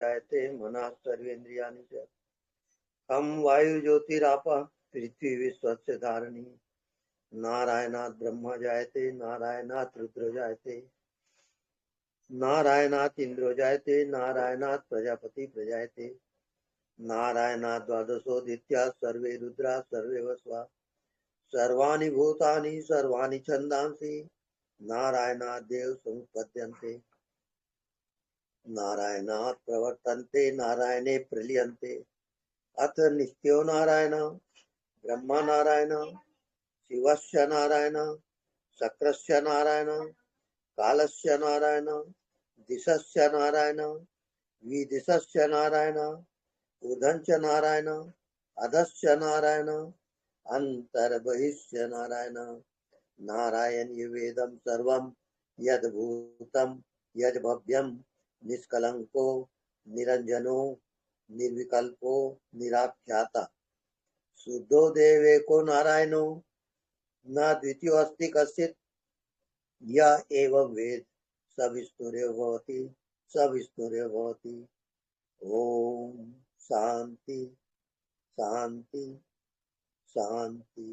जायते मना सर्वेन्द्रियाणि च हम वायु ज्योतिरापः पृथ्वी विश्वस्य धारिणी नारायणात् ब्रह्म जायते नारायणात् रुद्र जायते नारायणात् इंद्रो जायते नारायणात् प्रजापति प्रजायते नारायणात् द्वादशोदित्या सर्वे रुद्रा सर्वे वस्वा सर्वाणि भूतानि सर्वाणि छन्दांसि नारायणात् देव समुत्पद्यन्ते नारायणात् प्रवर्तन्ते नारायणे प्रलीयन्ते अथ नित्यो नारायण ब्रह्मा नारायण शिवस्य नारायण शक्रस्य नारायण कालस्य नारायण दिशस्य नारायण विदिशस्य नारायण ऊर्धश्च नारायण अधश्च नारायण अंतर्बहिश्च नारायण नारायण वेदम सर्वं यद्भूतं यद्भव्यं निष्कलंको निरंजनो निर्विकल्पो निराख्याता शुद्धो देवेको नारायणो न द्वितीयोऽस्ति कश्चित् य एवं वेद स विष्णुरेव भवति स विष्णुरेव भवति। ओम शांति शांति शांति।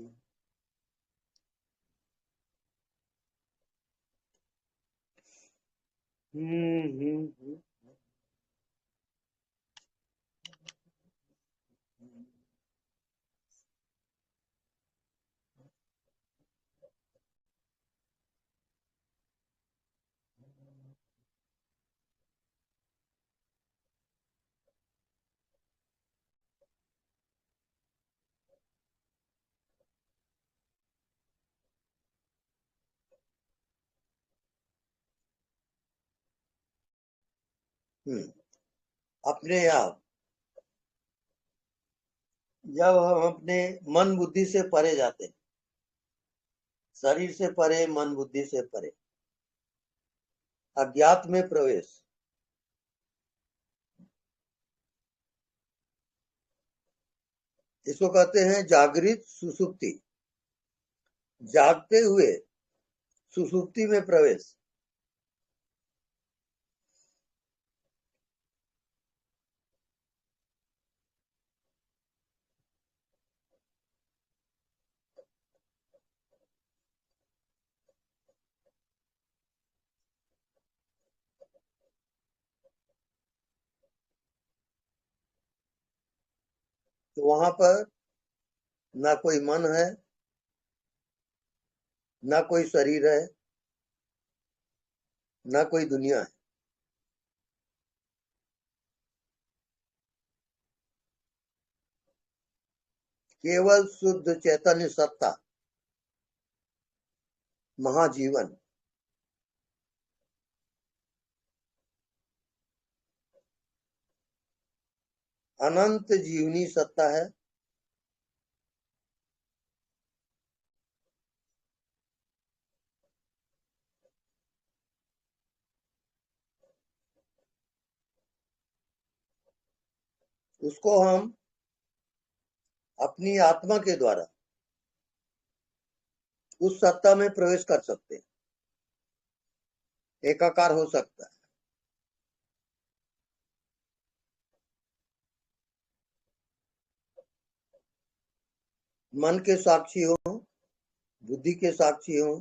हम्म। अपने आप जब हम अपने मन बुद्धि से परे जाते हैं, शरीर से परे मन बुद्धि से परे, अज्ञात में प्रवेश, इसको कहते हैं जागृत सुसुप्ति। जागते हुए सुसुप्ति में प्रवेश। तो वहां पर ना कोई मन है, ना कोई शरीर है, ना कोई दुनिया है। केवल शुद्ध चैतन्य सत्ता, महाजीवन। अनंत जीवनी सत्ता है। उसको हम अपनी आत्मा के द्वारा उस सत्ता में प्रवेश कर सकते हैं, एकाकार हो सकता है। मन के साक्षी हो, बुद्धि के साक्षी हो,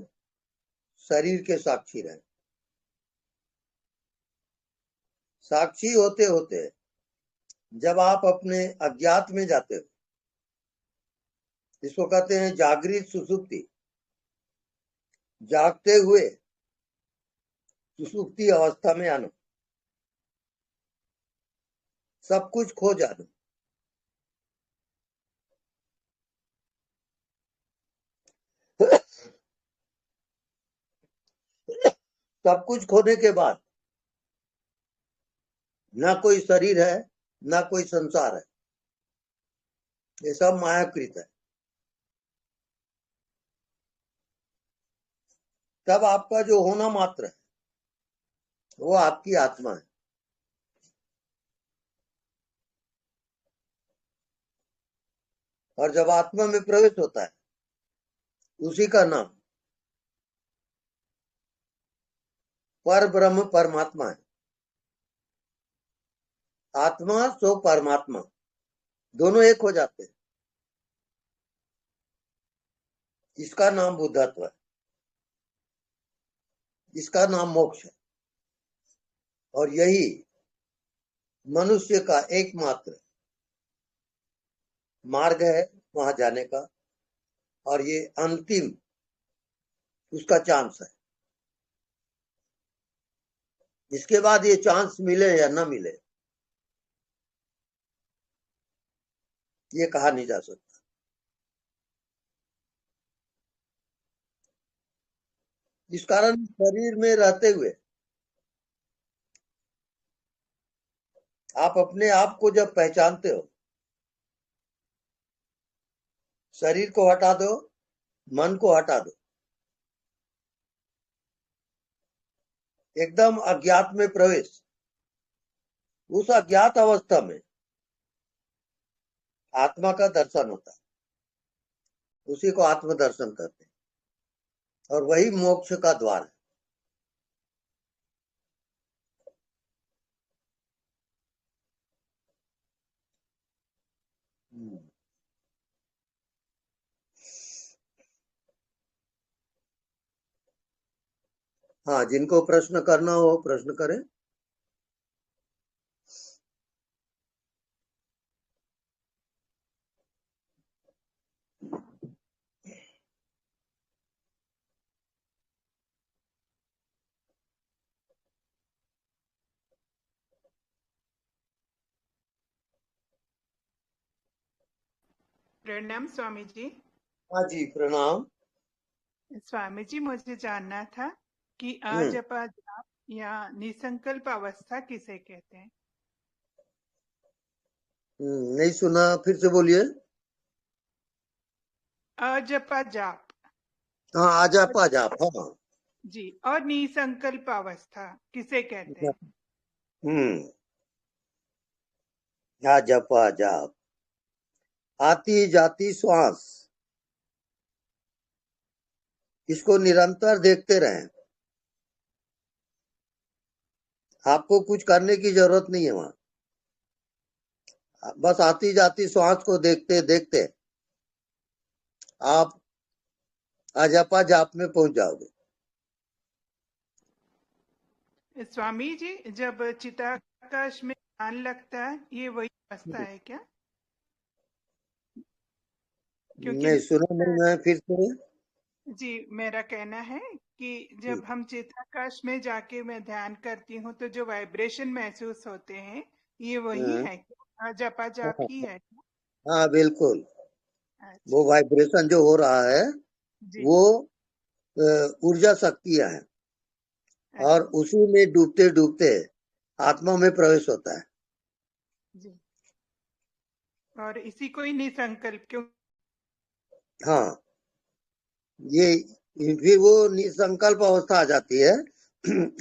शरीर के साक्षी रहे। साक्षी होते होते जब आप अपने अज्ञात में जाते हो, इसको कहते हैं जागृत सुसुप्ति। जागते हुए सुसुप्ति अवस्था में आना, सब कुछ खो जाना। सब कुछ खोने के बाद ना कोई शरीर है, ना कोई संसार है, ये सब मायाकृत है। तब आपका जो होना मात्र है वो आपकी आत्मा है। और जब आत्मा में प्रवेश होता है, उसी का नाम पर ब्रह्म परमात्मा है। आत्मा सो परमात्मा, दोनों एक हो जाते हैं। इसका नाम बुद्धत्व है, इसका नाम मोक्ष है, और यही मनुष्य का एकमात्र मार्ग है वहां जाने का, और ये अंतिम उसका चांस है। इसके बाद ये चांस मिले या न मिले, ये कहा नहीं जा सकता। इस कारण शरीर में रहते हुए आप अपने आप को जब पहचानते हो, शरीर को हटा दो, मन को हटा दो, एकदम अज्ञात में प्रवेश, उस अज्ञात अवस्था में आत्मा का दर्शन होता है, उसी को आत्म दर्शन कहते हैं, और वही मोक्ष का द्वार है। हाँ, जिनको प्रश्न करना हो प्रश्न करें। प्रणाम स्वामी जी। हाँ जी, प्रणाम। स्वामी जी, मुझे जानना था कि अजपा जाप या निसंकल्प अवस्था किसे कहते हैं? नहीं सुना, फिर से बोलिए। अजपा जाप। हाँ, आजाप आजाप, हाँ जी, और निसंकल्प अवस्था किसे कहते हैं? आजाप आजाप, आती जाती श्वास, इसको निरंतर देखते रहें। आपको कुछ करने की जरूरत नहीं है वहां, बस आती जाती श्वास को देखते देखते आप आजापा जाप में पहुंच जाओगे। स्वामी जी, जब चिताकाश में ध्यान लगता है, ये वही अवस्था है क्या? क्योंकि नहीं सुना नहीं मैं, फिर से। जी, मेरा कहना है कि जब हम चिताकाश में जाके मैं ध्यान करती हूँ तो जो वाइब्रेशन महसूस होते हैं, ये वही है क्या? जपा जाप हाँ ही है क्या? हाँ, बिल्कुल। अच्छा। वो वाइब्रेशन जो हो रहा है जी। वो ऊर्जा शक्तियां हैं, और अच्छा। उसी में डूबते डूबते आत्मा में प्रवेश होता है। जी, और इसी को ही निसंकल्प क्यों? हाँ, ये फिर वो निसंकल्प अवस्था आ जाती है।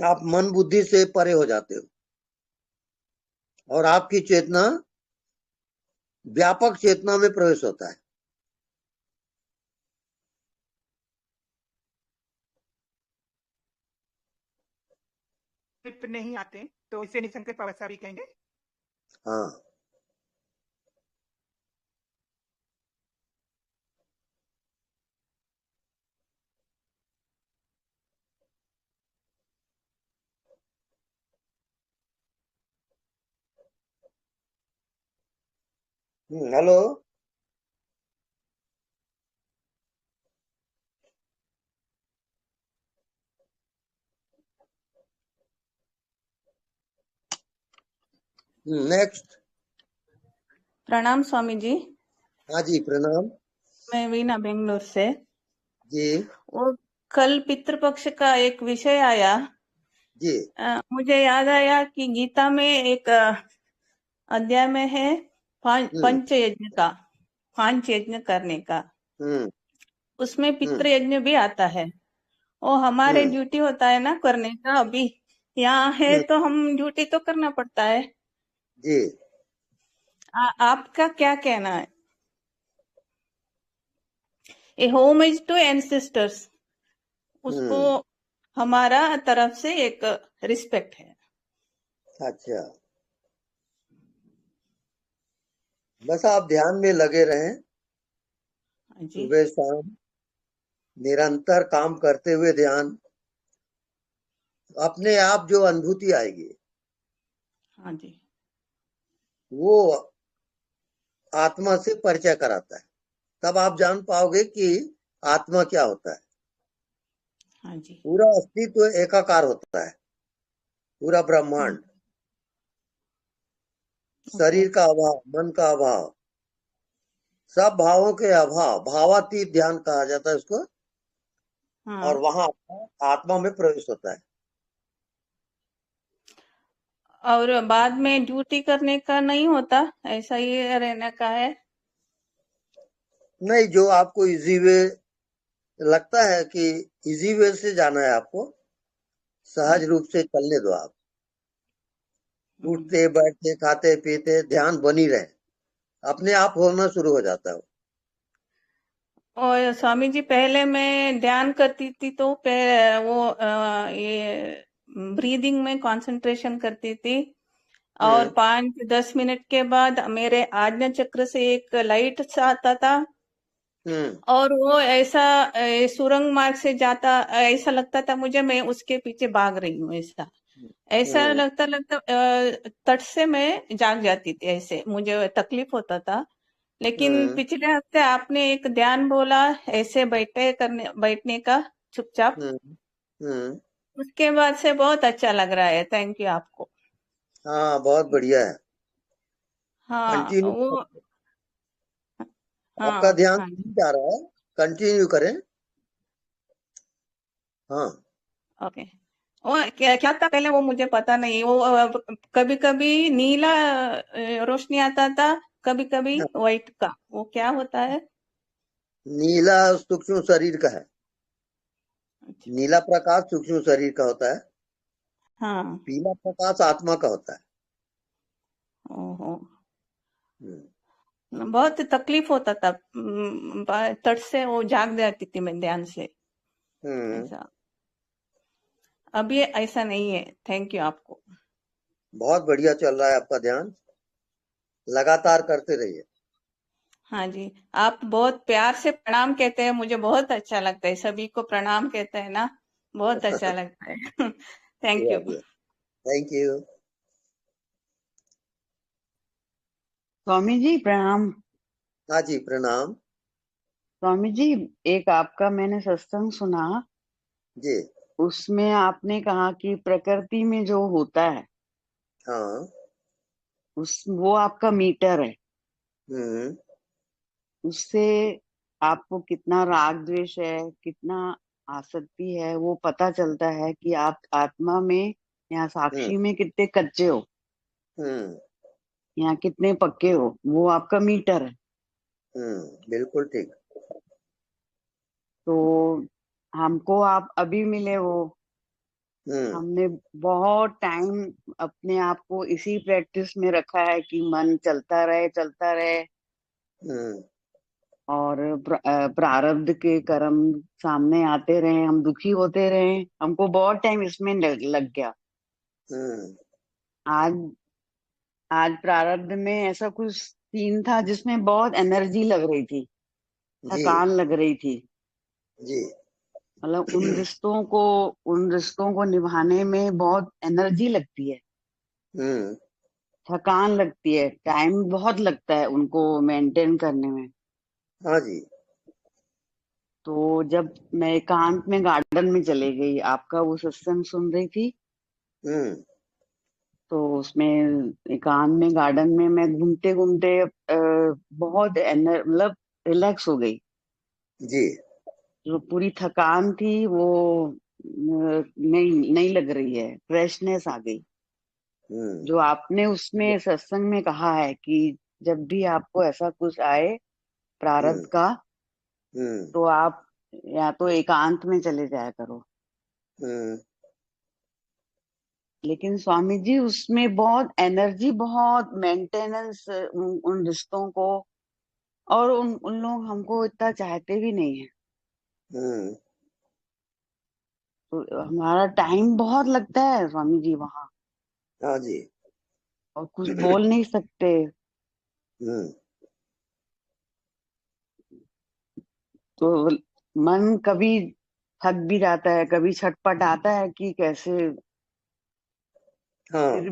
आप मन बुद्धि से परे हो जाते हो, और आपकी चेतना व्यापक चेतना में प्रवेश होता है। संकल्प नहीं आते तो इसे निसंकल्प अवस्था भी कहेंगे? हाँ। हेलो। नेक्स्ट। प्रणाम स्वामी जी। हाँ जी, प्रणाम मैं वीना बेंगलोर से। जी। वो कल पितृपक्ष का एक विषय आया, जी। मुझे याद आया कि गीता में एक अध्याय में है पंच यज्ञ का, 5 यज्ञ करने का। उसमें पितृ यज्ञ भी आता है। वो हमारे ड्यूटी होता है ना करने का। अभी यहाँ है तो हम ड्यूटी तो करना पड़ता है जी। आपका क्या कहना है? ए होमेज टू एंसेस्टर्स, उसको हमारा तरफ से एक रिस्पेक्ट है। अच्छा, बस आप ध्यान में लगे रहें, हाँ जी। सुबह शाम निरंतर काम करते हुए ध्यान, अपने आप जो अनुभूति आएगी हाँ जी। वो आत्मा से परिचय कराता है। तब आप जान पाओगे कि आत्मा क्या होता है। हाँ जी। पूरा अस्तित्व एकाकार होता है, पूरा ब्रह्मांड, ओके। शरीर का अभाव, मन का अभाव, सब भावों के अभाव, भावातीत ध्यान कहा जाता है उसको। और हाँ। वहां आत्मा में प्रवेश होता है। और बाद में ड्यूटी करने का नहीं होता, ऐसा ही रहने का है? नहीं, जो आपको इजी वे लगता है कि इजी वे से जाना है आपको, सहज रूप से चलने दो आप। उठते बैठते खाते पीते ध्यान बनी रहे, अपने आप होना शुरू हो जाता है। और स्वामी जी, पहले मैं ध्यान करती थी तो ये ब्रीदिंग में कंसंट्रेशन करती थी, और 5-10 मिनट के बाद मेरे आज्ञा चक्र से एक लाइट सा आता था, और वो ऐसा सुरंग मार्ग से जाता, ऐसा लगता था मुझे मैं उसके पीछे भाग रही हूँ। ऐसा ऐसा लगता लगता तट से मैं जाग जाती थी, ऐसे मुझे तकलीफ होता था। लेकिन पिछले हफ्ते आपने एक ध्यान बोला, ऐसे बैठने का चुपचाप, उसके बाद से बहुत अच्छा लग रहा है। थैंक यू आपको। हाँ, बहुत बढ़िया है। हाँ कंटिन्यू, वो। आपका हाँ ध्यान हाँ जी। जा रहा है, कंटिन्यू करें। हाँ, ओके। वो क्या क्या था पहले, वो मुझे पता नहीं। वो कभी कभी नीला रोशनी आता था, कभी कभी व्हाइट का, वो क्या होता है? नीला सूक्ष्म शरीर का है। अच्छा। नीला प्रकाश सूक्ष्म शरीर का होता है, हाँ। पीला प्रकाश आत्मा का होता है। ओहो। हम्म, बहुत तकलीफ होता था, तट से वो जाग जाती थी मैं ध्यान से, हम्म, ऐसा। अब ये ऐसा नहीं है। थैंक यू आपको। बहुत बढ़िया चल रहा है आपका ध्यान, लगातार करते रहिए। हाँ जी। आप बहुत प्यार से प्रणाम कहते हैं, मुझे बहुत अच्छा लगता है। सभी को प्रणाम कहते हैं ना, बहुत अच्छा लगता है। Thank you. Thank you. Swami ji प्रणाम। हाँ जी, प्रणाम। स्वामी जी, एक आपका मैंने सत्संग सुना, जी। उसमें आपने कहा कि प्रकृति में जो होता है हाँ। वो आपका मीटर है। हम्म, उससे आपको कितना राग द्वेष है, कितना आसक्ति है, वो पता चलता है कि आप आत्मा में या हम्म, साक्षी में कितने कच्चे हो हम्म, या कितने पक्के हो। वो आपका मीटर है। बिल्कुल ठीक। तो हमको आप अभी मिले हो, हम्म, हमने बहुत टाइम अपने आप को इसी प्रैक्टिस में रखा है कि मन चलता रहे चलता रहे, हम्म, और प्रारब्ध के कर्म सामने आते रहे, हम दुखी होते रहे। हमको बहुत टाइम इसमें लग गया। हम्म, आज आज प्रारब्ध में ऐसा कुछ सीन था जिसमें बहुत एनर्जी लग रही थी, जी, थकान लग रही थी। जी। मतलब उन रिश्तों को निभाने में बहुत एनर्जी लगती है, हम्म, थकान लगती है, टाइम बहुत लगता है उनको मेंटेन करने में। हाँ जी। तो जब मैं एकांत में गार्डन में चले गई, आपका वो सत्संग सुन रही थी, हम्म, तो उसमें एकांत में गार्डन में मैं घूमते घूमते बहुत मतलब रिलैक्स हो गई। जी। जो पूरी थकान थी वो नहीं नहीं लग रही है, फ्रेशनेस आ गई। हम्म, जो आपने उसमें सत्संग में कहा है कि जब भी आपको ऐसा कुछ आए प्रारब्ध हम्म, का, हम्म, तो आप या तो एकांत में चले जाया करो। हम्म, लेकिन स्वामी जी उसमें बहुत एनर्जी, बहुत मेंटेनेंस, उन रिश्तों को, और उन लोग हमको इतना चाहते भी नहीं है। हम्म, तो हमारा टाइम बहुत लगता है स्वामी जी वहां, हाँ जी। और कुछ बोल नहीं सकते। हम्म, तो मन कभी थक भी जाता है, कभी छटपट आता है कि कैसे, हाँ फिर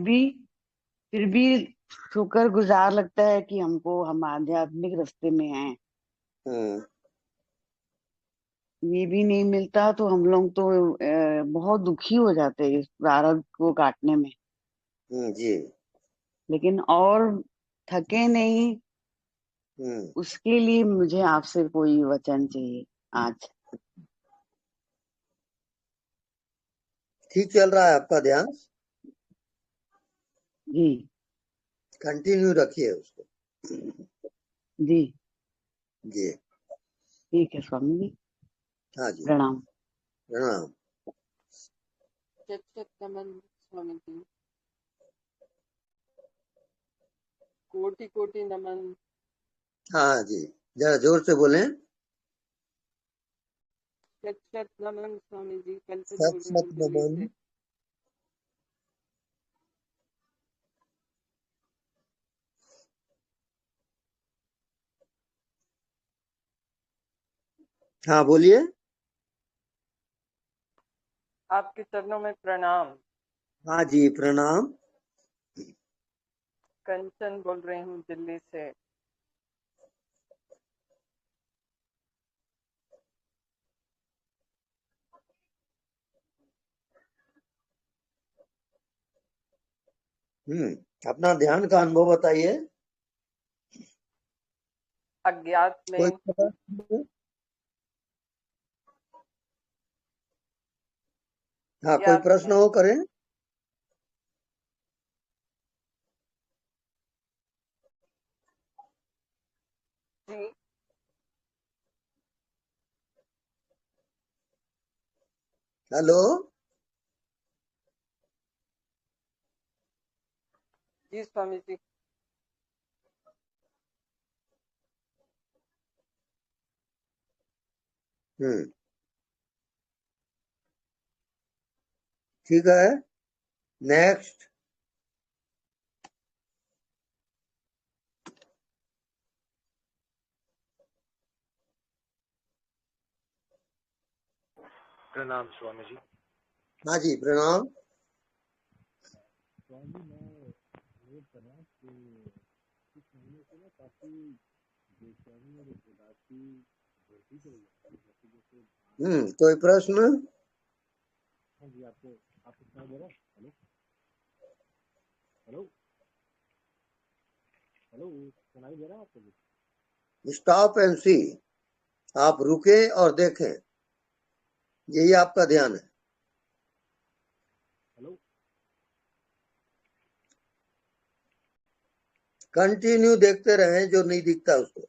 भी शुक्रगुजार लगता है कि हम आध्यात्मिक रास्ते में हैं। ये भी नहीं मिलता तो हम लोग तो बहुत दुखी हो जाते हैं इस प्रारब्ध को काटने में। जी। लेकिन और थके नहीं, उसके लिए मुझे आपसे कोई वचन चाहिए आज। ठीक चल रहा है आपका ध्यान? जी कंटिन्यू रखिए उसको। जी जी। ठीक है स्वामी जी, हाँ जी, प्रणाम। प्रणाम। नमन स्वामी जी, कोटि कोटि नमन। हाँ जी, जरा जोर से बोलें। शत नमन स्वामी जी, कंचन सत बोल रही सत हूँ दिल्ली नमन। से। हाँ बोलिए। आपके चरणों में प्रणाम। हाँ जी, प्रणाम। कंचन बोल रही हूँ दिल्ली से। अपना ध्यान का अनुभव बताइए। अज्ञात कोई में प्रश्न? हाँ, कोई अज्ञात प्रश्न में हो करें। जी। हेलो। जी स्वामी जी। ठीक है, नेक्स्ट। प्रणाम स्वामी जी। हाँ जी, प्रणाम। स्वामी जी, मैं ये करना कि कुछ महीने से ना काफी बेचैनी और उदासी बढ़ती चली जाती है, जैसे जैसे। कोई प्रश्न? हाँ जी, आपको सुनाई दे रहा है? हेलो हेलो हेलो, सुनाई दे रहा है आपको? स्टॉप एंड सी। आप रुके और देखें, यही आपका ध्यान है। हेलो। कंटिन्यू देखते रहें, जो नहीं दिखता उसको।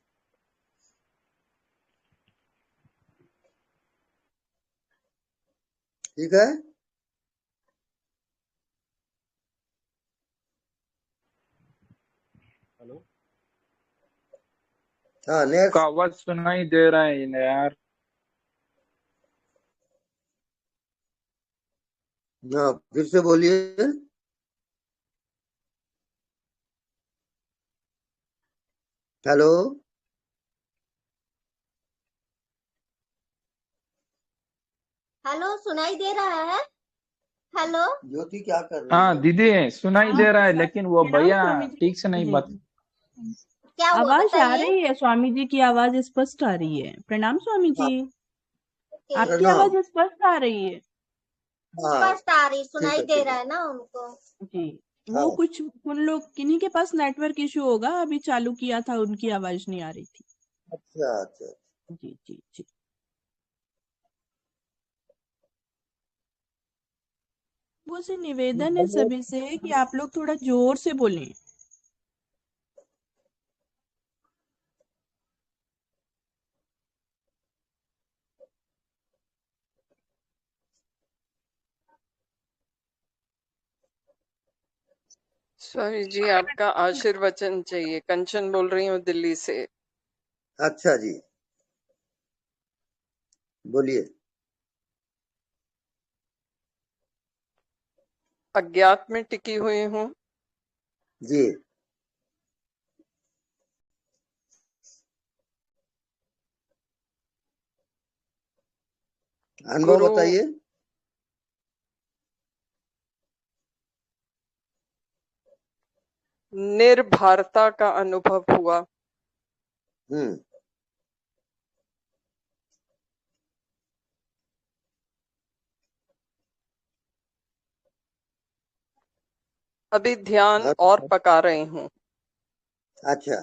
ठीक है। हेलो। हाँ, का नेक्स्ट। आवाज सुनाई दे रहा है यार? हाँ, फिर से बोलिए। हेलो। हेलो, सुनाई दे रहा है? हेलो। ज्योति क्या कर रही हाँ है? दीदी, सुनाई दे रहा है, लेकिन वो प्रणाम भैया स्वामी जी। ठीक से नहीं जी, बता। क्या हुआ आवाज आ बताइए। रही है स्वामी जी की, आवाज स्पष्ट आ रही है। प्रणाम स्वामी हाँ, जी, ओके, आपकी प्रणाम। आवाज स्पष्ट आ रही है। हाँ, स्पष्ट आ रही, ठीक सुनाई है, दे ठीक रहा है। है ना उनको। जी, हाँ, वो कुछ उन लोग किन्हीं के पास नेटवर्क इशू होगा, अभी चालू किया था, उनकी आवाज नहीं आ रही थी। अच्छा अच्छा। जी जी जी। वो से निवेदन है सभी से कि आप लोग थोड़ा जोर से बोलें। स्वामी जी, आपका आशीर्वचन चाहिए। कंचन बोल रही हूँ दिल्ली से। अच्छा जी, बोलिए। अज्ञात में टिकी हुई हूँ। जी। अनुभव गुरु बताइए। निर्भरता का अनुभव हुआ। अभी ध्यान और पका रही हूँ। अच्छा,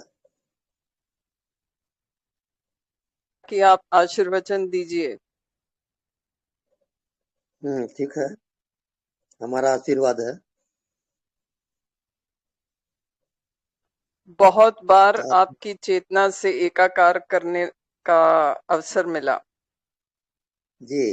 कि आप आशीर्वचन दीजिए। ठीक है, हमारा आशीर्वाद है। बहुत बार आपकी चेतना से एकाकार करने का अवसर मिला। जी,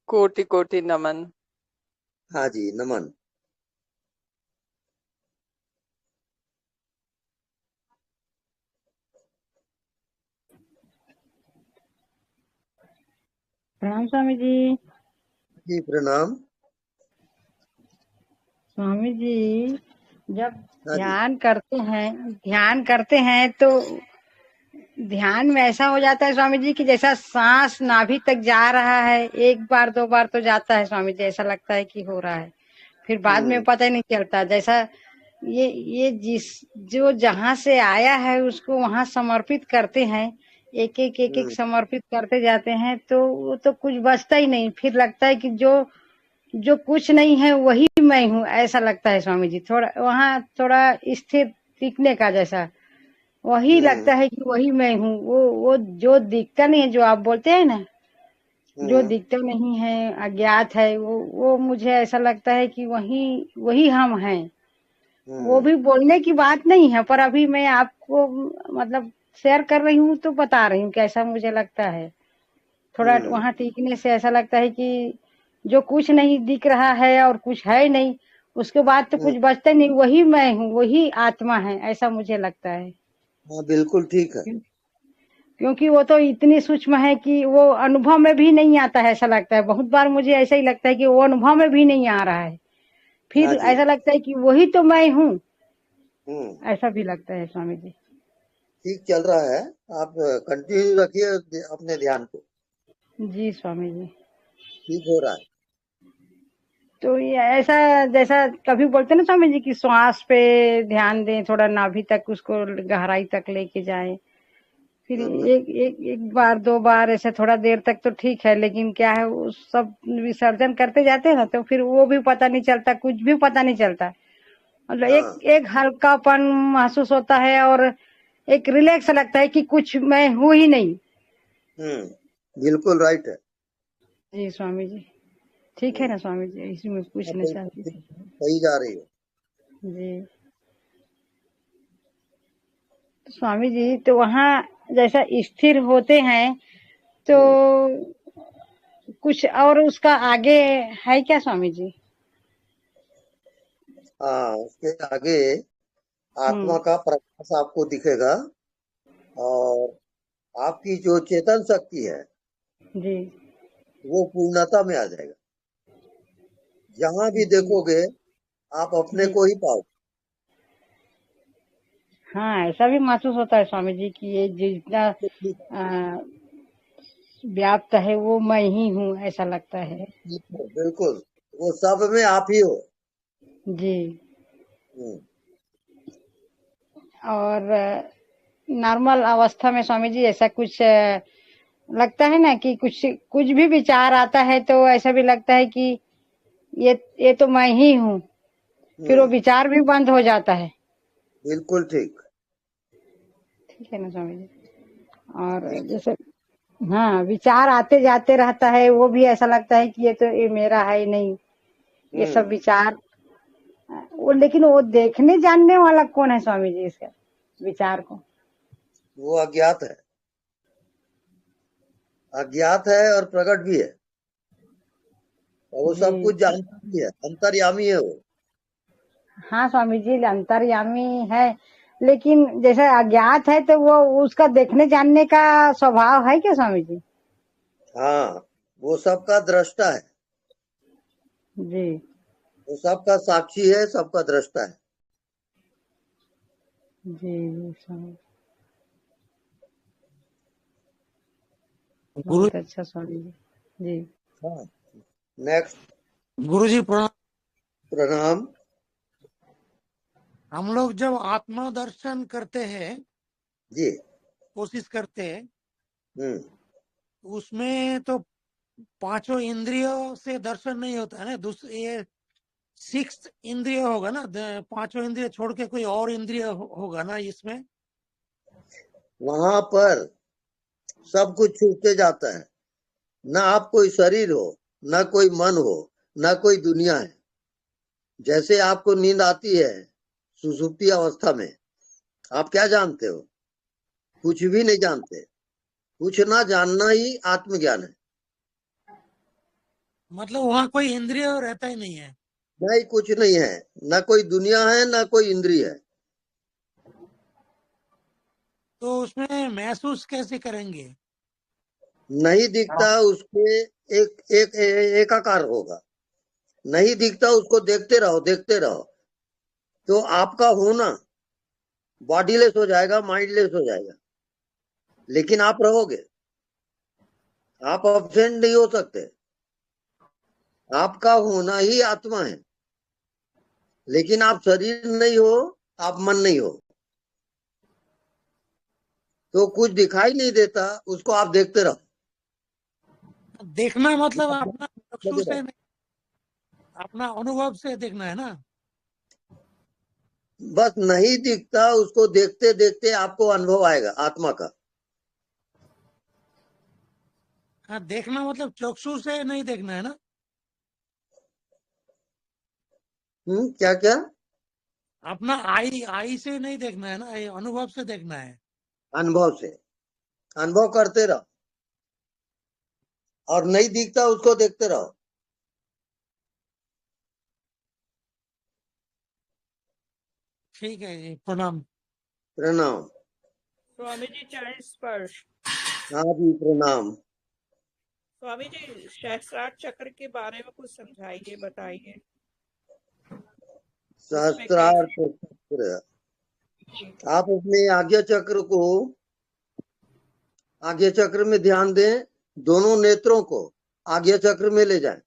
कोटि कोटि नमन। हाँ जी, नमन। प्रणाम स्वामी जी। जी प्रणाम। स्वामी जी, जब हाँ जी, ध्यान करते हैं तो ध्यान में ऐसा हो जाता है स्वामी जी कि जैसा सांस नाभि तक जा रहा है, एक बार दो बार तो जाता है स्वामी जी, ऐसा लगता है कि हो रहा है, फिर बाद में पता ही नहीं चलता। जैसा ये जो जहाँ से आया है उसको वहाँ समर्पित करते हैं, एक एक समर्पित करते जाते हैं, तो वो तो कुछ बचता ही नहीं। फिर लगता है कि जो कुछ नहीं है वही मैं हूँ, ऐसा लगता है स्वामी जी। थोड़ा वहाँ थोड़ा स्थिर टिकने का जैसा वही लगता है कि वही मैं हूँ। वो जो दिखता नहीं है, जो आप बोलते हैं ना, जो दिखता नहीं है, अज्ञात है, वो मुझे ऐसा लगता है कि वही हम हैं। वो भी बोलने की बात नहीं है, पर अभी मैं आपको मतलब शेयर कर रही हूँ तो बता रही हूँ कैसा मुझे लगता है। थोड़ा वहाँ टिकने से ऐसा लगता है कि जो कुछ नहीं दिख रहा है और कुछ है नहीं, उसके बाद तो कुछ बचता नहीं, वही मैं हूँ, वही आत्मा है, ऐसा मुझे लगता है। हाँ बिल्कुल ठीक है। क्योंकि वो तो इतनी सूक्ष्म है कि वो अनुभव में भी नहीं आता है, ऐसा लगता है। बहुत बार मुझे ऐसा ही लगता है कि वो अनुभव में भी नहीं आ रहा है, फिर ऐसा लगता है कि वही तो मैं हूँ, ऐसा भी लगता है स्वामी जी। ठीक चल रहा है, आप कंटिन्यू रखिए अपने ध्यान को। जी स्वामी जी, ठीक हो रहा है। तो ये ऐसा जैसा कभी बोलते ना स्वामी जी कि श्वास पे ध्यान दें, थोड़ा नाभि तक उसको गहराई तक लेके जाएं, फिर एक बार दो बार ऐसे थोड़ा देर तक तो ठीक है, लेकिन क्या है वो सब विसर्जन करते जाते हैं ना, तो फिर वो भी पता नहीं चलता, कुछ भी पता नहीं चलता। मतलब एक हल्कापन महसूस होता है और एक रिलैक्स लगता है कि कुछ मैं हूँ ही नहीं। बिल्कुल राइट है। जी स्वामी जी, ठीक है ना स्वामी जी, इसी में पूछना चाहती थी। सही जा रही हो जी स्वामी जी, तो वहाँ जैसा स्थिर होते हैं तो कुछ और उसका आगे है क्या स्वामी जी? हाँ, उसके आगे आत्मा का प्रकाश आपको दिखेगा और आपकी जो चेतन शक्ति है जी वो पूर्णता में आ जाएगा। जहाँ भी देखोगे आप अपने को ही पाओ। हाँ, ऐसा भी महसूस होता है स्वामी जी कि ये जितना व्याप्त है वो मैं ही हूँ, ऐसा लगता है। बिल्कुल, वो सब में आप ही हो। जी। और नॉर्मल अवस्था में स्वामी जी ऐसा कुछ लगता है ना कि कुछ भी विचार आता है तो ऐसा भी लगता है कि ये तो मैं ही हूँ, फिर वो विचार भी बंद हो जाता है। बिल्कुल ठीक है ना स्वामी जी। और जैसे हाँ, विचार आते जाते रहता है, वो भी ऐसा लगता है कि ये मेरा है नहीं, ये सब विचार वो, लेकिन वो देखने जानने वाला कौन है स्वामी जी इसका विचार को? वो अज्ञात है, अज्ञात है और प्रकट भी है, और वो सब कुछ जानता भी है, अंतर्यामी है वो। हाँ स्वामी जी, अंतर्यामी है, लेकिन जैसे अज्ञात है तो वो उसका देखने जानने का स्वभाव है क्या स्वामी जी? हाँ, वो सबका दृष्टा है। जी। वो सबका साक्षी है, सबका दृष्टा है। जी स्वामी, गुरु बहुत अच्छा स्वामी जी। जी हाँ, नेक्स्ट। गुरुजी प्रणाम। प्रणाम। हम लोग जब आत्मा दर्शन करते हैं, जी, कोशिश करते हैं, उसमें तो पांचों इंद्रियों से दर्शन नहीं होता है ना। दूसरे ये 6th इंद्रिय होगा ना, पांचों इंद्रिय छोड़ के कोई और इंद्रिय होगा ना इसमें। वहां पर सब कुछ छूटते जाता है, ना आप कोई शरीर हो, ना कोई मन हो, ना कोई दुनिया है। जैसे आपको नींद आती है सुषुप्ति अवस्था में, आप क्या जानते हो? कुछ भी नहीं जानते। कुछ ना जानना ही आत्मज्ञान है। मतलब वहां कोई इंद्रिय रहता ही नहीं है। नहीं, कुछ नहीं है, ना कोई दुनिया है, ना कोई इंद्रिय है। तो उसमें महसूस कैसे करेंगे? नहीं दिखता उसके एकाकार होगा। नहीं दिखता उसको देखते रहो, देखते रहो, तो आपका होना बॉडीलेस हो जाएगा, माइंडलेस हो जाएगा, लेकिन आप रहोगे। आप एब्सेंट नहीं हो सकते। आपका होना ही आत्मा है, लेकिन आप शरीर नहीं हो, आप मन नहीं हो, तो कुछ दिखाई नहीं देता, उसको आप देखते रहो। देखना मतलब अपना चक्षु से नहीं, अपना अनुभव से देखना है ना। बस नहीं दिखता, उसको देखते देखते आपको अनुभव आएगा आत्मा का। हाँ, देखना मतलब चक्षु से नहीं देखना है ना। क्या क्या? अपना आई से नहीं देखना है ना, ये अनुभव से देखना है। अनुभव से, अनुभव करते रहो, और नहीं दिखता उसको देखते रहो। ठीक है जी, प्रणाम। प्रणाम। स्वामी जी चरण स्पर्श। हाँ जी, प्रणाम। स्वामी जी सहस्त्रार चक्र के बारे में कुछ समझाइए, बताइए। सहस्त्रार चक्र, आप उसमें आज्ञा चक्र को, आज्ञा चक्र में ध्यान दें, दोनों नेत्रों को आज्ञा चक्र में ले जाएं,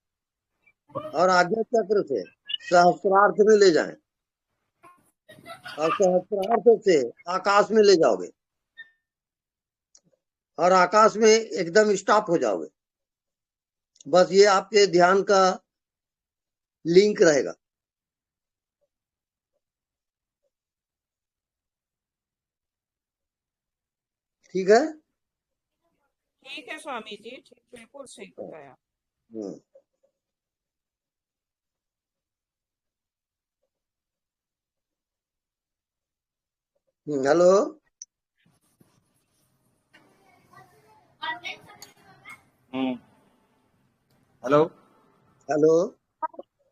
और आज्ञा चक्र से सहस्त्रार्थ में ले जाएं, और सहस्त्रार्थ से आकाश में ले जाओगे, और आकाश में एकदम स्टॉप हो जाओगे। बस ये आपके ध्यान का लिंक रहेगा। ठीक है? ठीक है स्वामी जी, ठीक, बिल्कुल सही बताया। Hello. Hello hello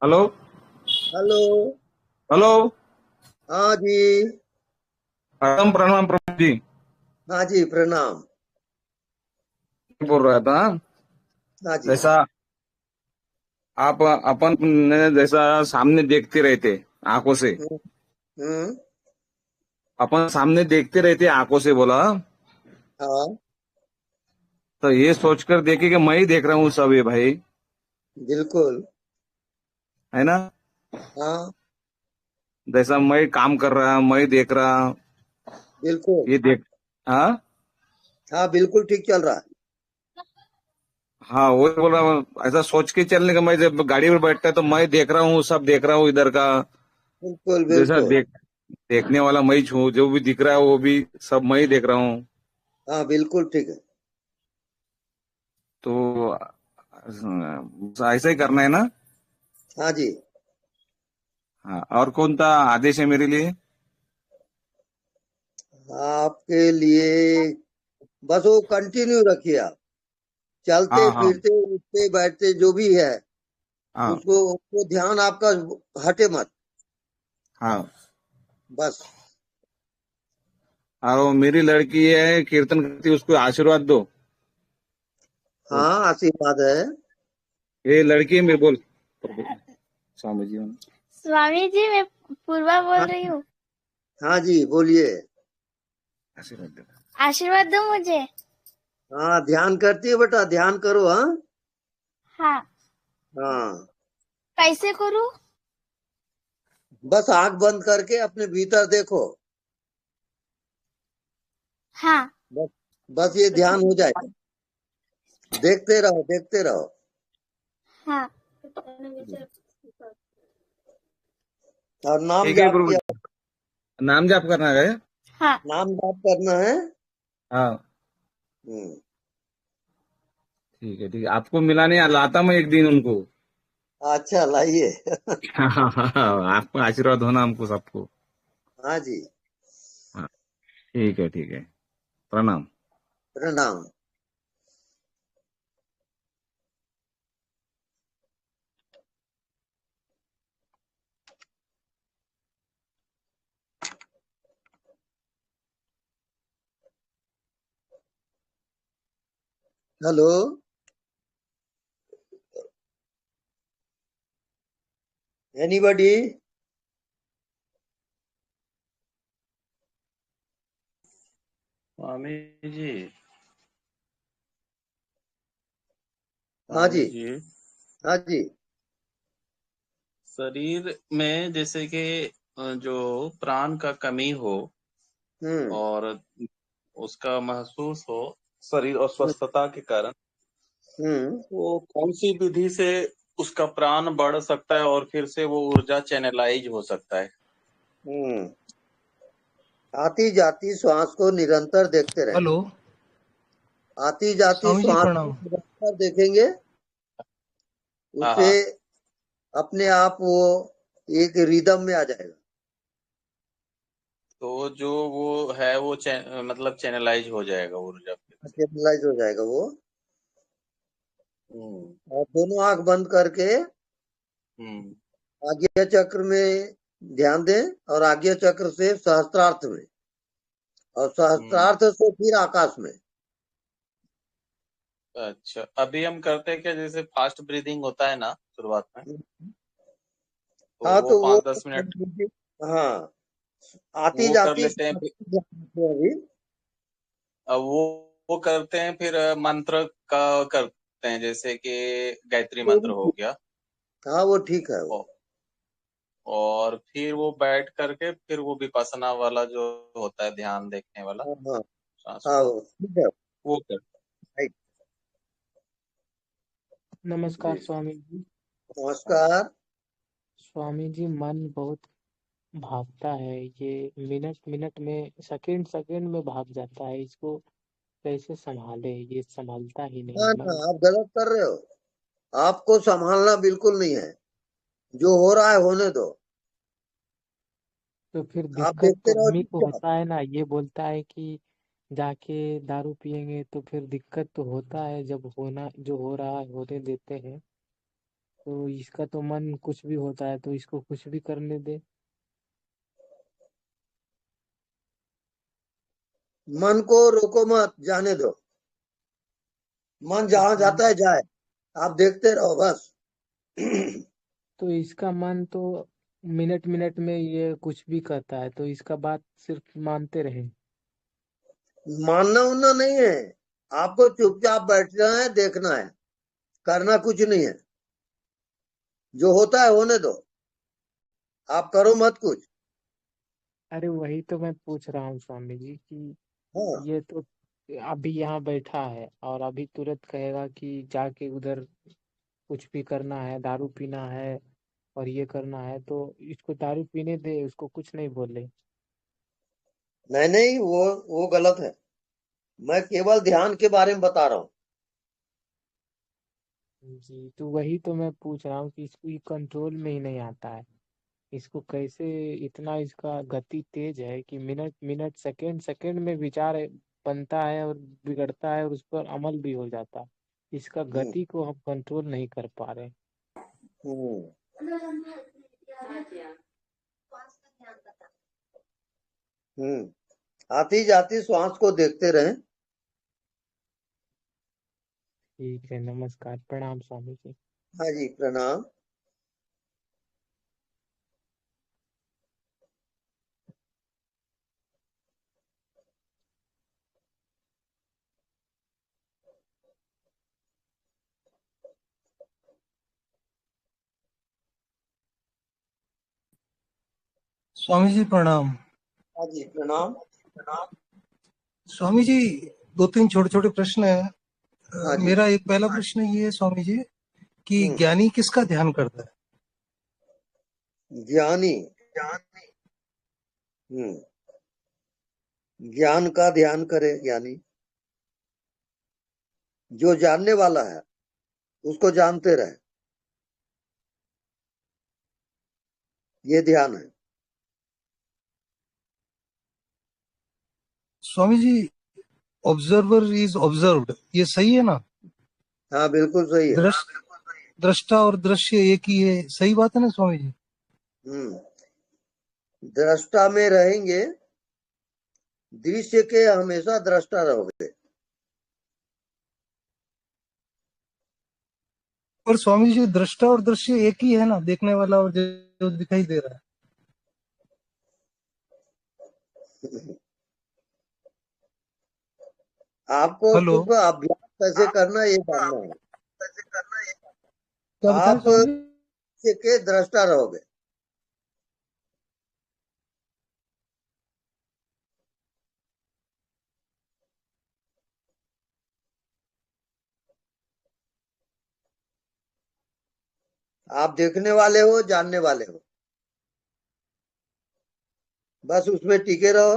hello hello. Hello. हाँ जी, प्रणाम प्रणाम प्रभु जी। हाँ जी, प्रणाम। बोल रहा था, हाँ जी। जैसा आप अपन ने जैसा सामने देखते रहते आंखों से, अपन सामने देखते रहते आंखों से, बोला हाँ, तो ये सोचकर देखे कि मैं ही देख रहा हूँ सब, ये भाई बिल्कुल है ना। हाँ, जैसा मैं काम कर रहा, मैं देख रहा, बिल्कुल ये देख। हाँ हाँ, बिल्कुल ठीक चल रहा है। हाँ, वही बोल रहा हूँ, ऐसा सोच के चलने का। मैं जब गाड़ी में बैठता है तो मैं देख रहा हूँ, सब देख रहा हूँ इधर का। बिल्कुल जैसा बिल्कुल। देखने वाला मैं ही हूँ, जो भी दिख रहा है वो भी सब मैं ही देख रहा हूँ। हाँ, बिल्कुल ठीक है। तो ऐसा ही करना है ना। हाँ जी। हाँ, और कौन सा आदेश है मेरे लिए? आपके लिए बस वो कंटिन्यू रखिए। आप चलते हाँ हाँ फिरते उठते बैठते जो भी है, हाँ उसको ध्यान आपका हटे मत। हाँ। बस। और वो मेरी लड़की है, कीर्तन करती है, उसको आशीर्वाद दो। हाँ, आशीर्वाद है। ये लड़की है मेरी, बोल स्वामी जी। स्वामी जी मैं पूर्वा बोल रही हूँ। हाँ जी बोलिए। आशीर्वाद दो। आशीर्वाद दो मुझे। हाँ ध्यान करती है बेटा, ध्यान करो। हाँ हाँ हाँ, कैसे करूँ? बस आंख बंद करके अपने भीतर देखो। हाँ बस ये ध्यान हो जाएगा। देखते रहो देखते रहो। हाँ और नाम ठीक है जाप प्रभु किया। जी। नाम जाप करना है। हाँ नाम जाप करना है। हाँ हम्म, ठीक है ठीक है। आपको मिला नहीं, लाता मैं एक दिन उनको। अच्छा लाइए। आपका आशीर्वाद होना हमको सबको। हाँ जी हाँ ठीक है ठीक है। प्रणाम। प्रणाम। Hello anybody? स्वामी जी। हाँ जी स्वामी जी, हाँ जी। शरीर में जैसे कि जो प्राण का कमी हो और उसका महसूस हो शरीर अस्वस्थता के कारण, वो कौन सी विधि से उसका प्राण बढ़ सकता है और फिर से वो ऊर्जा चैनलाइज हो सकता है? आती जाती श्वास को निरंतर देखते रहना। हेलो आती जाती स्वामी जी श्वास को प्रणाम। निरंतर देखेंगे, हाँ उससे हाँ। अपने आप वो एक रिदम में आ जाएगा। तो जो वो है वो मतलब चैनलाइज हो जाएगा ऊर्जा फिर से। चैनलाइज हो जाएगा वो। और दोनों आंख बंद करके आज्ञा चक्र में ध्यान दें और आज्ञा चक्र से सहस्त्रार्थ में और सहस्त्रार्थ से फिर आकाश में। अच्छा, अभी हम करते हैं क्या, जैसे फास्ट ब्रीदिंग होता है ना शुरुआत में, तो हाँ वो तो वो 5-10 मिनट हाँ आती वो कर जाती लेते हैं। फिर अभी अब वो करते हैं, फिर मंत्र का करते हैं, जैसे कि गायत्री मंत्र हो गया। हाँ वो ठीक है वो। और फिर वो बैठ करके फिर वो विपස්සना वाला जो होता है, ध्यान देखने वाला हाँ सांस हाँ को, वो ठीक है। वो कर। राइट। नमस्कार जी स्वामी जी। नमस्कार। स्वामी जी मन बहुत भागता है, ये मिनट मिनट में सेकंड सेकंड में भाग जाता है, इसको कैसे संभाले? ये संभालता ही नहीं ना मन। आप गलत कर रहे हो। आपको संभालना बिल्कुल नहीं है, जो हो रहा है होने दो। तो फिर आप दिक्कत देखते तो रहो हम ही को चुपचाप। होता है ना। ये बोलता है कि जाके दारू पिएंगे, तो फिर दिक्कत तो होता है। जब होना जो हो रहा है होने देते हैं, तो इसका तो मन कुछ भी होता है, तो इसको कुछ भी करने दे। मन को रोको मत, जाने दो। मन तो जहां जाता है जाए, आप देखते रहो बस। तो इसका मन तो मिनट मिनट में ये कुछ भी करता है, तो इसका बात सिर्फ मानते रहे। मानना उनना नहीं है, आपको चुपचाप बैठना है, देखना है, करना कुछ नहीं है। जो होता है होने दो, आप करो मत कुछ। अरे वही तो मैं पूछ रहा हूँ स्वामी जी कि हाँ ये तो अभी यहाँ बैठा है और अभी तुरंत कहेगा कि जाके उधर कुछ भी करना है, दारू पीना है और ये करना है, तो इसको दारू पीने दे, उसको कुछ नहीं बोले। नहीं नहीं, वो गलत है। मैं केवल ध्यान के बारे में बता रहा हूँ। जी, तो वही तो मैं पूछ रहा हूँ कि इसको कंट्रोल में ही नहीं आता है। इसको कैसे, इतना इसका गति तेज है कि मिनट मिनट सेकंड सेकंड में विचार बनता है और बिगड़ता है और उस पर अमल भी हो जाता है। इसका गति को हम कंट्रोल नहीं कर पा रहे। आती जाती श्वास को देखते रहें। ठीक है, नमस्कार, प्रणाम स्वामी जी। हाँ जी प्रणाम। स्वामी जी प्रणाम। हाँ जी प्रणाम। स्वामी जी 2-3 छोटे छोटे प्रश्न है। हाँ जी। मेरा एक पहला प्रश्न ये है स्वामी जी कि ज्ञानी किसका ध्यान करता है? ज्ञानी ज्ञान का ध्यान करे। ज्ञानी जो जानने वाला है उसको जानते रहे, ये ध्यान है। Swami ji observer is observed, ये सही है ना? हाँ बिल्कुल सही है। दृष्टा और दृश्य एक ही है, सही बात है ना स्वामी जी? दृष्टा में रहेंगे, दृश्य के हमेशा दृष्टा रहोगे। पर स्वामी जी दृष्टा और दृश्य एक ही है ना, देखने वाला और जो दिखाई दे रहा है। आपको सिर्फ अभ्यास कैसे करना ये जानना है। आप के दृष्टा रहोगे। आप देखने वाले हो, जानने वाले हो, बस उसमें टिके रहो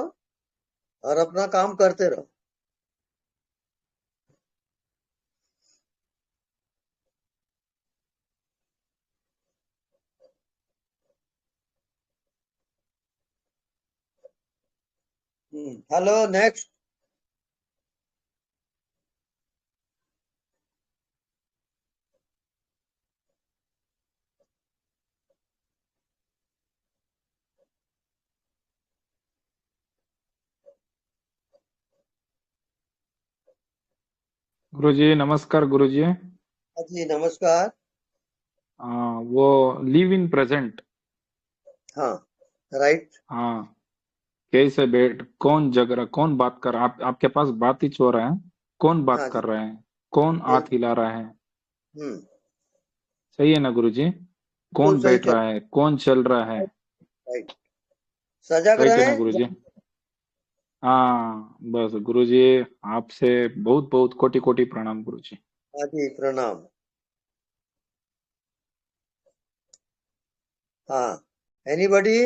और अपना काम करते रहो। Hello next. गुरुजी नमस्कार। गुरुजी जी नमस्कार। वो लिव इन प्रेजेंट। हाँ राइट। हाँ कैसे बैठ, कौन जग रहा, कौन बात कर, आपके पास बात ही हो रहा है, कौन बात कर रहा है, कौन हाथ हिला रहा है, सही है ना गुरुजी? कौन बैठ रहा है, कौन चल रहा है, राइट। सजग राइट है रहे ना गुरुजी? हाँ बस गुरुजी आपसे बहुत बहुत कोटि कोटि प्रणाम गुरुजी। हाँ जी प्रणाम। हाँ एनीबॉडी?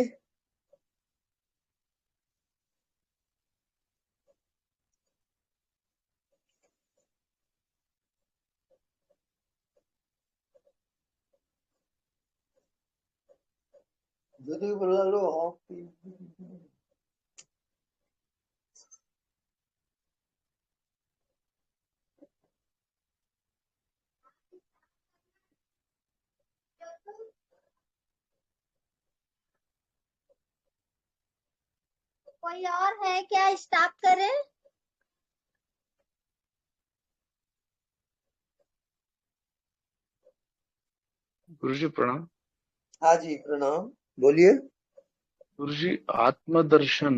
যদি বললো कोई और है क्या? स्टॉप करें? गुरुजी प्रणाम। हाँ जी प्रणाम, बोलिए। गुरुजी आत्मदर्शन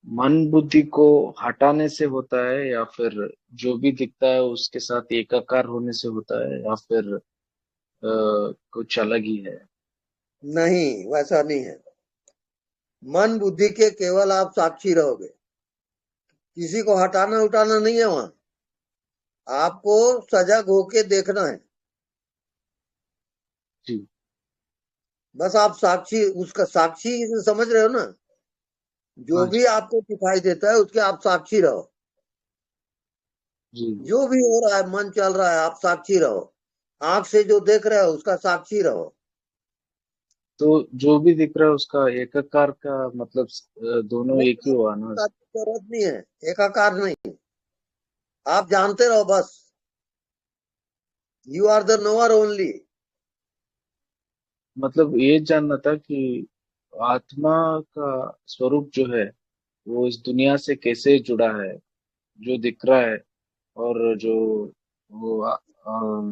मन बुद्धि को हटाने से होता है या फिर जो भी दिखता है उसके साथ एकाकार होने से होता है या फिर कुछ अलग ही है? नहीं वैसा नहीं है। मन बुद्धि के केवल आप साक्षी रहोगे, किसी को हटाना उठाना नहीं है। वहां आपको सजग होके देखना है जी। बस आप साक्षी, उसका साक्षी समझ रहे हो ना? जो भी आपको दिखाई देता है उसके आप साक्षी रहो। जी। जो भी हो रहा है, मन चल रहा है, आप साक्षी रहो। आंख से जो देख रहे हो उसका साक्षी रहो। तो जो भी दिख रहा है उसका एकाकार का मतलब दोनों एक ही हुआ ना? जरूरत नहीं है, एकाकार नहीं, आप जानते रहो बस। You are the knower only. मतलब ये जानना था कि आत्मा का स्वरूप जो है वो इस दुनिया से कैसे जुड़ा है, जो दिख रहा है और जो वो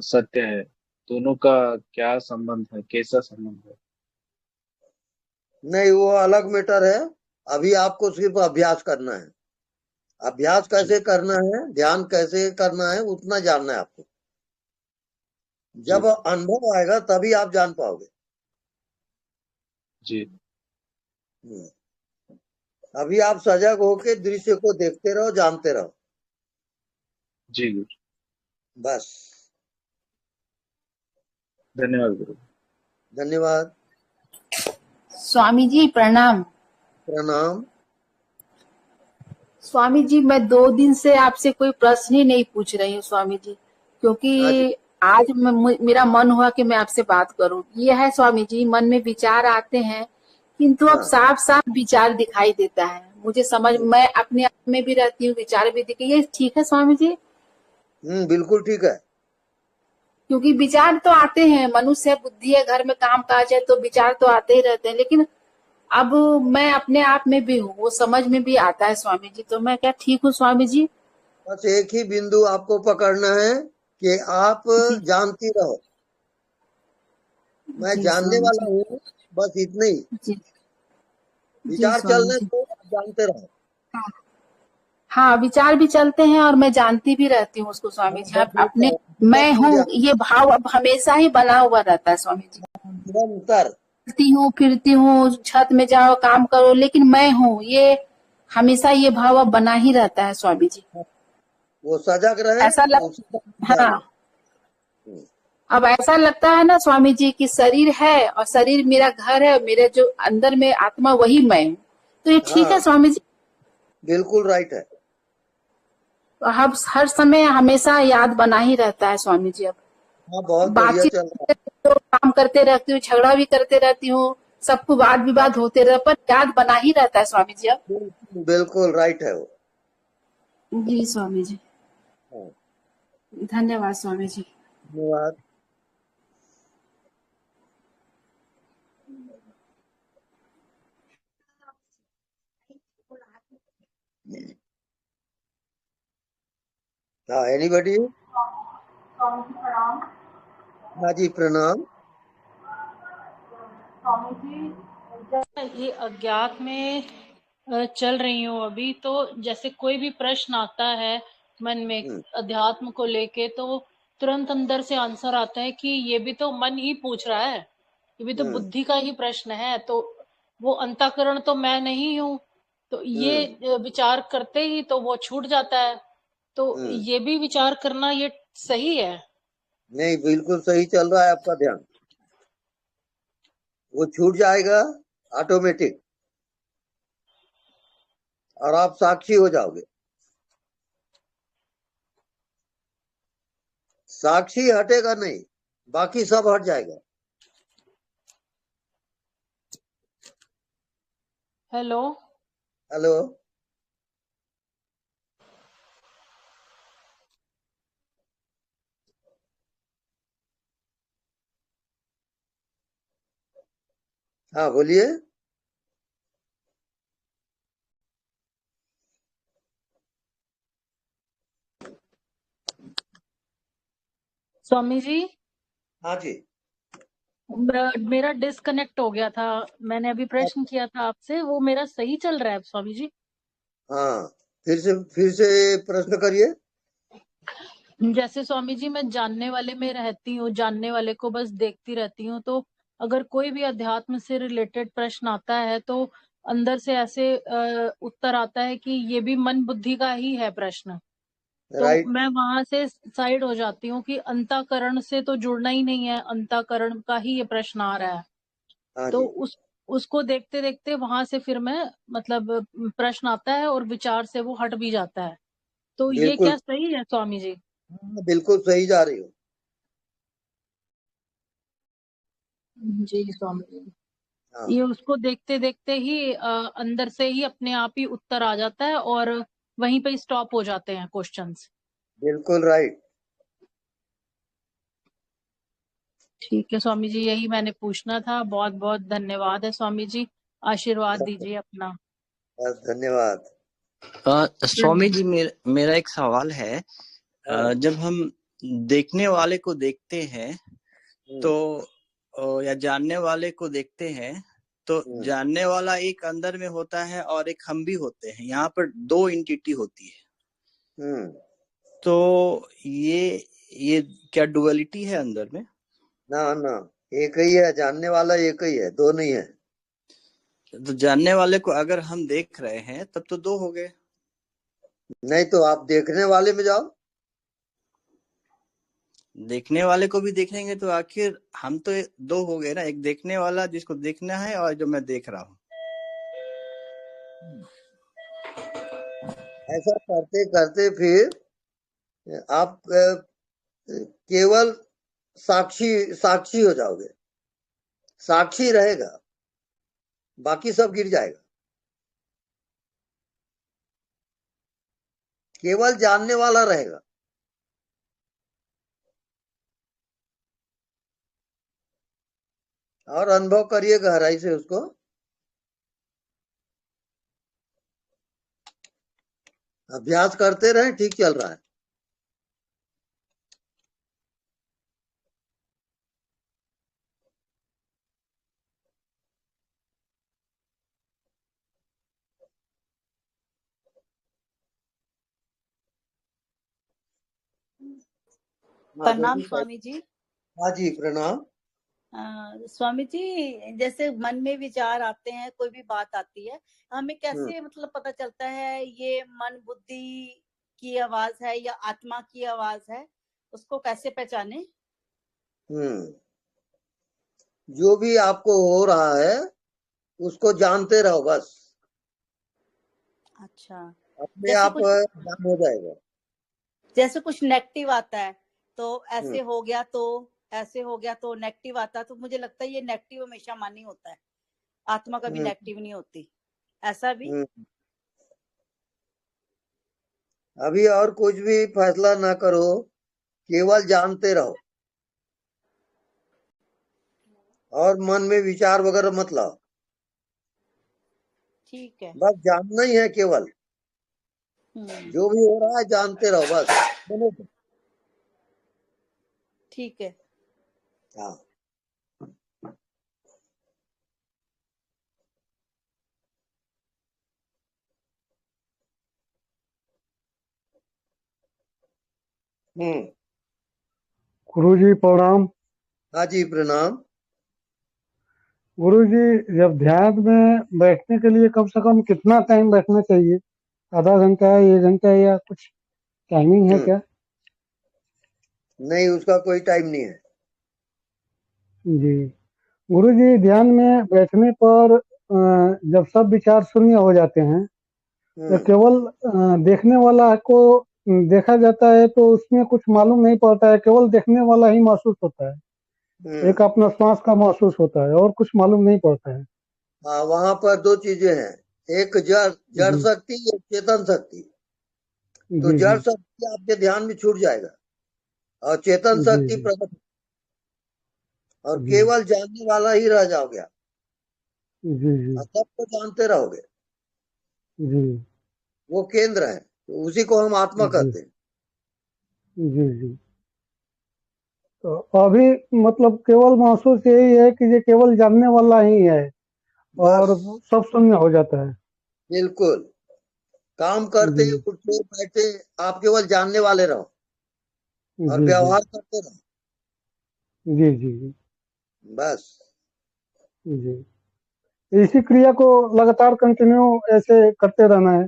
सत्य है, दोनों का क्या संबंध है, कैसा संबंध है? नहीं वो अलग मैटर है। अभी आपको सिर्फ अभ्यास करना है। अभ्यास कैसे करना है, ध्यान कैसे करना है, उतना जानना है आपको। जब अनुभव आएगा तभी आप जान पाओगे। जी अभी आप सजग होके दृश्य को देखते रहो, जानते रहो। जी गुरु। बस। धन्यवाद गुरु। धन्यवाद। स्वामी जी प्रणाम। प्रणाम। स्वामी जी मैं 2 दिन से आपसे कोई प्रश्न ही नहीं पूछ रही हूँ स्वामी जी, क्योंकि आज मेरा मन हुआ कि मैं आपसे बात करूं। ये है स्वामी जी, मन में विचार आते हैं किंतु अब साफ साफ विचार दिखाई देता है मुझे। समझ मैं अपने आप में भी रहती हूँ, विचार भी दिखे। ये ठीक है स्वामी जी? बिल्कुल ठीक है। क्योंकि विचार तो आते हैं, मनुष्य बुद्धि है, घर में काम काज है तो विचार तो आते ही रहते हैं, लेकिन अब मैं अपने आप में भी हूँ, वो समझ में भी आता है स्वामी जी। तो मैं क्या ठीक हूँ स्वामी जी? बस एक ही बिंदु आपको पकड़ना है कि आप जानती रहो, मैं जानने वाला हूँ, बस इतना ही। विचार चलने तो जानते रहो। हाँ विचार भी चलते हैं और मैं जानती भी रहती हूँ उसको स्वामी जी। अपने मैं हूँ ये भाव अब हमेशा ही बना हुआ रहता है स्वामी जी। निरंतर फिरती हूँ, छत में जाओ काम करो, लेकिन मैं हूँ ये हमेशा, ये भाव अब बना ही रहता है स्वामी जी। वो सजग रहे ऐसा हाँ अब ऐसा लगता है ना स्वामी जी कि शरीर है और शरीर मेरा घर है, मेरे जो अंदर में आत्मा वही मैं हूँ। तो ये ठीक है स्वामी जी? बिल्कुल राइट है। अब हर समय हमेशा याद बना ही रहता है स्वामी जी। अब बहुत बातचीत तो काम करते रहती हूँ, झगड़ा भी करते रहती हूँ, सबको वाद विवाद होते रहे, पर याद बना ही रहता है स्वामी जी। अब बिल्कुल राइट है वो। जी स्वामी जी। धन्यवाद स्वामी जी। धन्यवाद। हाँ एनीबॉडी? हाँ जी प्रणाम। स्वामी जी जब ये अज्ञात में चल रही हूँ अभी, तो जैसे कोई भी प्रश्न आता है मन में अध्यात्म को लेके, तो तुरंत अंदर से आंसर आता है कि ये भी तो मन ही पूछ रहा है, ये भी तो बुद्धि का ही प्रश्न है, तो वो अंतःकरण तो मैं नहीं हूँ। तो ये विचार करते ही तो वो छूट जाता है। तो ये भी विचार करना ये सही है? नहीं बिल्कुल सही चल रहा है आपका ध्यान, वो छूट जाएगा ऑटोमेटिक और आप साक्षी हो जाओगे। साक्षी हटेगा नहीं, बाकी सब हट जाएगा। हेलो हेलो हाँ बोलिए। स्वामी जी। हाँ जी। मेरा डिस्कनेक्ट हो गया था, मैंने अभी प्रश्न किया था आपसे, वो मेरा सही चल रहा है स्वामी जी? हाँ फिर से प्रश्न करिए। जैसे स्वामी जी मैं जानने वाले में रहती हूँ, जानने वाले को बस देखती रहती हूँ, तो अगर कोई भी अध्यात्म से रिलेटेड प्रश्न आता है तो अंदर से ऐसे उत्तर आता है कि ये भी मन बुद्धि का ही है प्रश्न। तो मैं वहां से साइड हो जाती हूँ कि अंतःकरण से तो जुड़ना ही नहीं है, अंतःकरण का ही ये प्रश्न आ रहा है। तो उसको देखते देखते वहां से फिर मैं मतलब प्रश्न आता है और विचार से वो हट भी जाता है। तो ये क्या सही है स्वामी जी? बिल्कुल सही जा रही हो। जी स्वामी जी। ये उसको देखते देखते ही अंदर से ही अपने आप ही उत्तर आ जाता है और वहीं पे स्टॉप हो जाते हैं क्वेश्चंस। बिल्कुल राइट। ठीक है स्वामी जी, यही मैंने पूछना था। बहुत बहुत धन्यवाद है स्वामी जी, आशीर्वाद दीजिए अपना। धन्यवाद। स्वामी जी मेरा एक सवाल है। जब हम देखने वाले को देखते हैं तो या जानने वाले को देखते हैं तो जानने वाला एक अंदर में होता है और एक हम भी होते हैं, यहाँ पर 2 एंटिटी होती है। तो ये क्या डुअलिटी है अंदर में? ना एक ही है, जानने वाला एक ही है, 2 नहीं है। तो जानने वाले को अगर हम देख रहे हैं तब तो दो हो गए। नहीं तो आप देखने वाले में जाओ। देखने वाले को भी देखेंगे तो आखिर हम तो दो हो गए ना, एक देखने वाला जिसको देखना है और जो मैं देख रहा हूँ। ऐसा करते करते फिर आप केवल साक्षी हो जाओगे, साक्षी रहेगा, बाकी सब गिर जाएगा। केवल जानने वाला रहेगा। और अनुभव करिए गहराई से उसको। अभ्यास करते रहें, ठीक चल रहा है। प्रणाम स्वामी जी। हाँ जी प्रणाम। स्वामी जी, जैसे मन में विचार आते हैं, कोई भी बात आती है, हमें कैसे मतलब पता चलता है ये मन बुद्धि की आवाज है या आत्मा की आवाज है, उसको कैसे पहचाने? जो भी आपको हो रहा है उसको जानते रहो बस। अच्छा, अपने आप ज्ञान हो जाएगा। जैसे कुछ नेगेटिव आता है तो ऐसे हो गया, तो ऐसे हो गया, तो नेगेटिव आता है, तो मुझे लगता है ये नेगेटिव हमेशा मन ही होता है, आत्मा कभी नेगेटिव नहीं होती, ऐसा भी? अभी और कुछ भी फैसला ना करो, केवल जानते रहो और मन में विचार वगैरह मत लाओ। ठीक है, बस जानना ही है केवल। जो भी हो रहा है जानते रहो बस। ठीक है। हाँ। गुरुजी प्रणाम। हाँ जी प्रणाम। गुरुजी, जब ध्यान में बैठने के लिए कम से कम कितना टाइम बैठना चाहिए? आधा घंटा है, 1 घंटा है, या कुछ टाइमिंग है क्या? नहीं, उसका कोई टाइम नहीं है। जी गुरुजी, ध्यान में बैठने पर जब सब विचार शून्य हो जाते हैं तो केवल देखने वाला को देखा जाता है, तो उसमें कुछ मालूम नहीं पड़ता है, केवल देखने वाला ही महसूस होता है। एक अपना श्वास का महसूस होता है और कुछ मालूम नहीं पड़ता है। हाँ, वहाँ पर दो चीजें हैं, एक जड़ शक्ति, एक चेतन शक्ति। तो जड़ शक्ति आपके ध्यान में छूट जाएगा और चेतन शक्ति प्रकट, और केवल जानने वाला ही रह जाओगे आप। सबको जानते रहोगे। वो केंद्र है, तो उसी को हम आत्मा कहते हैं। जी। तो अभी मतलब केवल महसूस यही है कि ये केवल जानने वाला ही है और सब शून्य हो जाता है। बिल्कुल। काम करते उठते बैठे आप केवल जानने वाले रहो और व्यवहार करते रहो। जी बस। जी, इसी क्रिया को लगातार कंटिन्यू ऐसे करते रहना है।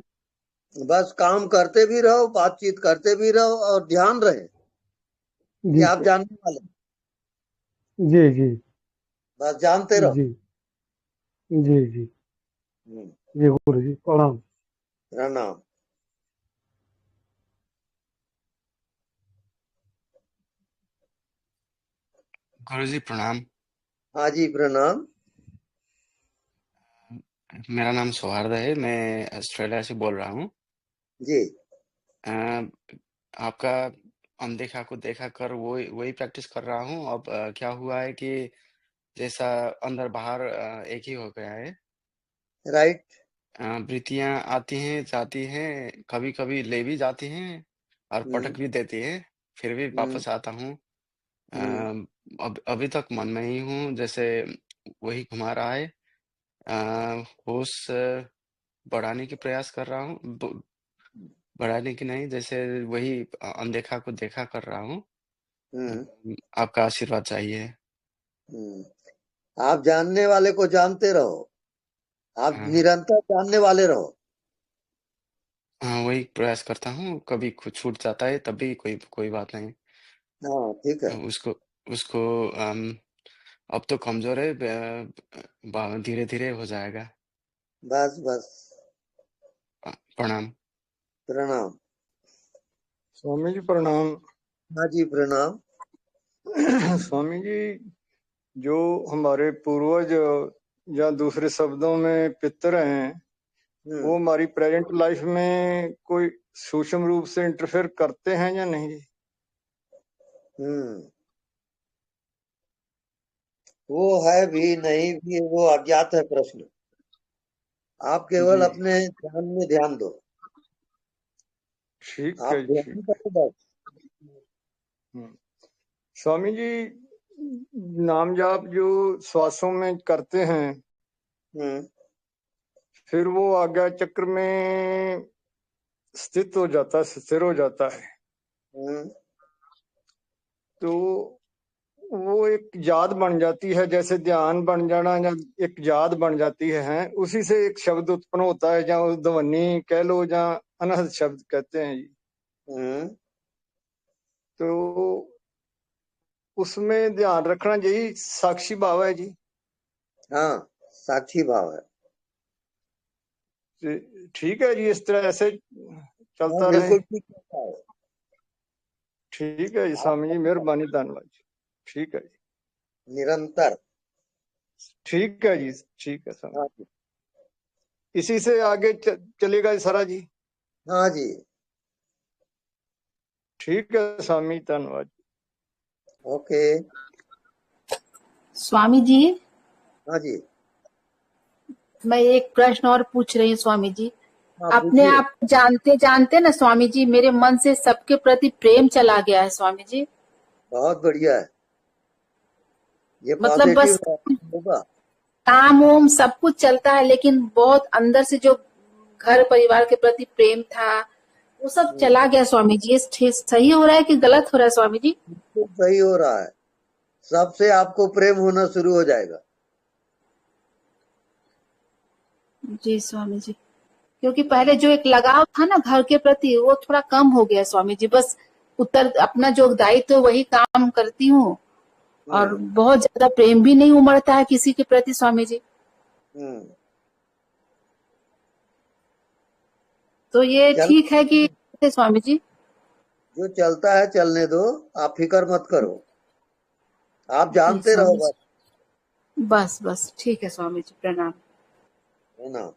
बस काम करते भी रहो, बातचीत करते भी रहो और ध्यान रहे कि आप जानने वाले। जी बस जानते रहो। जी गुरु जी प्रणाम। प्रणाम। गुरु जी प्रणाम। हाँ जी प्रणाम। मेरा नाम सौहार्द है, मैं ऑस्ट्रेलिया से बोल रहा हूँ जी। आपका अनदेखा को देखा कर वही प्रैक्टिस कर रहा हूँ। अब क्या हुआ है कि जैसा अंदर बाहर एक ही हो गया है। राइट। वृत्तियां आती हैं जाती हैं, कभी कभी ले भी जाती हैं और पटक भी देती है, फिर भी वापस आता हूँ। अभी तक मन में ही हूँ, जैसे वही घुमा रहा है। होश बढ़ाने की प्रयास कर रहा हूँ, बढ़ाने की नहीं, जैसे वही अनदेखा को देखा कर रहा हूँ। आपका आशीर्वाद चाहिए। आप जानने वाले को जानते रहो, आप हाँ निरंतर जानने वाले रहो। हाँ, वही प्रयास करता हूँ। कभी कुछ छूट जाता है तब भी कोई कोई बात नहीं। हाँ ठीक है। उसको उसको अब तो कमजोर है, धीरे धीरे हो जाएगा। बस बस। प्रणाम। प्रणाम। स्वामी जी प्रणाम। हाँ जी प्रणाम। स्वामी जी, जो हमारे पूर्वज या दूसरे शब्दों में पितर हैं, वो हमारी प्रेजेंट लाइफ में कोई सूक्ष्म रूप से इंटरफेयर करते हैं या नहीं? वो है भी नहीं भी, वो अज्ञात है प्रश्न। आप केवल अपने ध्यान में ध्यान दो। ठीक आप है, ध्यान करो बस। स्वामी जी, नाम जाप जो श्वासों में करते हैं, फिर वो आज्ञा चक्र में स्थित हो जाता है, स्थिर हो जाता है। तो वो एक याद बन जाती है, जैसे ध्यान बन जाना या एक याद बन जाती है। उसी से एक शब्द उत्पन्न होता है, या ध्वनि कह लो या अनहद शब्द कहते हैं जी। तो उसमें ध्यान रखना यही साक्षी भाव है जी। हाँ, साक्षी भाव है। ठीक है जी, इस तरह ऐसे चलता हाँ, रहे। बिल्कुल ठीक है। ठीक है जी स्वामी जी, मेहरबानी, धन्यवाद जी। ठीक है जी। निरंतर। ठीक है जी, ठीक है स्वामी। हाँ जी। इसी से आगे चलेगा सारा जी। हाँ जी। ठीक है स्वामी, धन्यवाद। ओके स्वामी जी। हाँ जी। मैं एक प्रश्न और पूछ रही हूँ स्वामी जी। हाँ, अपने पूछिए। आप जानते जानते ना स्वामी जी, मेरे मन से सबके प्रति प्रेम चला गया है स्वामी जी। बहुत बढ़िया है, ये मतलब बस पॉजिटिव होगा। काम ओम सब कुछ चलता है, लेकिन बहुत अंदर से जो घर परिवार के प्रति प्रेम था वो सब चला गया स्वामी जी। ये सही हो रहा है कि गलत हो रहा है स्वामी जी? सही हो रहा है। सबसे आपको प्रेम होना शुरू हो जाएगा। जी स्वामी जी, क्योंकि पहले जो एक लगाव था ना घर के प्रति, वो थोड़ा कम हो गया स्वामी जी। बस अपना जो दायित्व तो वही काम करती हूँ, और बहुत ज्यादा प्रेम भी नहीं उमड़ता है किसी के प्रति स्वामी जी। तो ये ठीक है कि स्वामी जी? जो चलता है चलने दो, आप फिक्र मत करो, आप जानते रहो बस। बस बस ठीक है स्वामी जी, प्रणाम। प्रणाम।